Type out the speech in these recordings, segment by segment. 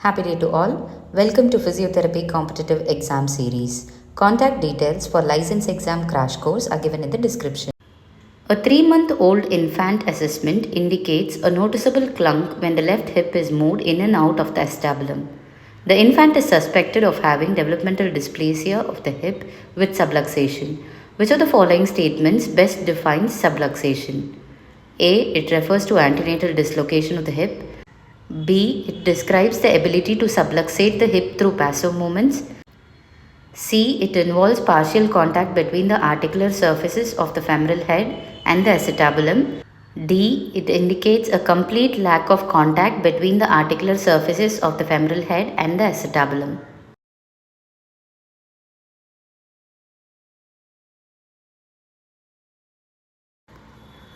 Happy day to all. Welcome to Physiotherapy Competitive Exam Series. Contact details for license exam crash course are given in the description. A 3-month-old infant assessment indicates a noticeable clunk when the left hip is moved in and out of the acetabulum. The infant is suspected of having developmental dysplasia of the hip with subluxation. Which of the following statements best defines subluxation? A. It refers to antenatal dislocation of the hip. B. It describes the ability to subluxate the hip through passive movements. C. It involves partial contact between the articular surfaces of the femoral head and the acetabulum. D. It indicates a complete lack of contact between the articular surfaces of the femoral head and the acetabulum.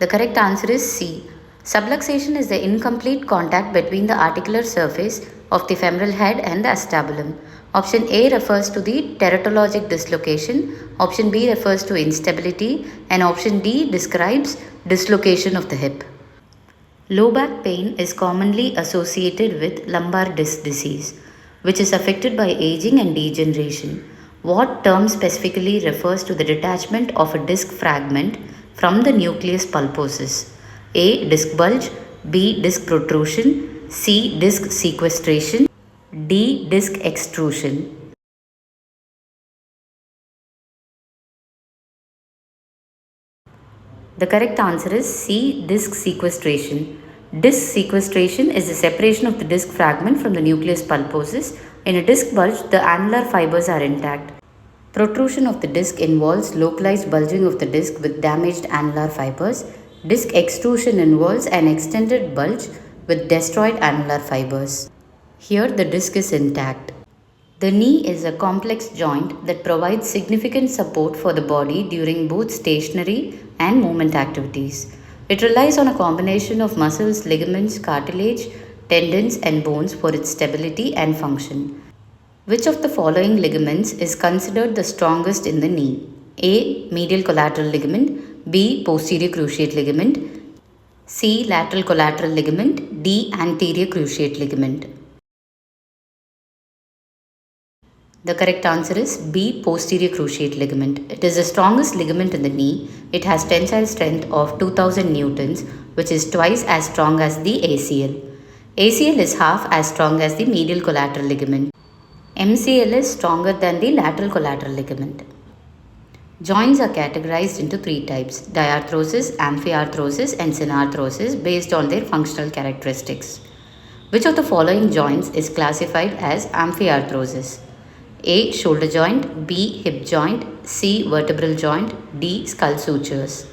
The correct answer is C. Subluxation is the incomplete contact between the articular surface of the femoral head and the acetabulum. Option A refers to the teratologic dislocation, option B refers to instability, and option D describes dislocation of the hip. Low back pain is commonly associated with lumbar disc disease, which is affected by aging and degeneration. What term specifically refers to the detachment of a disc fragment from the nucleus pulposus? A. Disc bulge, B. Disc protrusion, C. Disc sequestration, D. Disc extrusion. The correct answer is C. Disc sequestration. Disc sequestration is the separation of the disc fragment from the nucleus pulposus. In a disc bulge, the annular fibers are intact. Protrusion of the disc involves localized bulging of the disc with damaged annular fibers. Disc extrusion involves an extended bulge with destroyed annular fibers. Here the disc is intact. The knee is a complex joint that provides significant support for the body during both stationary and movement activities. It relies on a combination of muscles, ligaments, cartilage, tendons, and bones for its stability and function. Which of the following ligaments is considered the strongest in the knee? A. Medial collateral ligament, B. Posterior cruciate ligament, C. Lateral collateral ligament, D. Anterior cruciate ligament. The correct answer is B. Posterior cruciate ligament. It is the strongest ligament in the knee. It has tensile strength of 2000 newtons, which is twice as strong as the ACL. ACL is half as strong as the medial collateral ligament. MCL is stronger than the lateral collateral ligament. Joints are categorized into 3 types: diarthrosis, amphiarthrosis, and synarthrosis based on their functional characteristics. Which of the following joints is classified as amphiarthrosis? A. Shoulder joint, B. Hip joint, C. Vertebral joint, D. Skull sutures.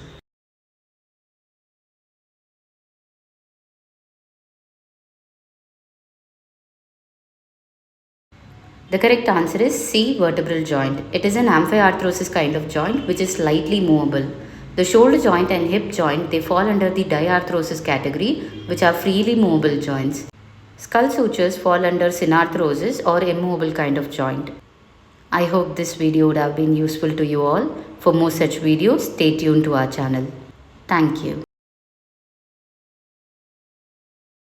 The correct answer is C. Vertebral joint. It is an amphiarthrosis kind of joint which is slightly movable. The shoulder joint and hip joint, they fall under the diarthrosis category, which are freely movable joints. Skull sutures fall under synarthrosis or immovable kind of joint. I hope this video would have been useful to you all. For more such videos, stay tuned to our channel. Thank you.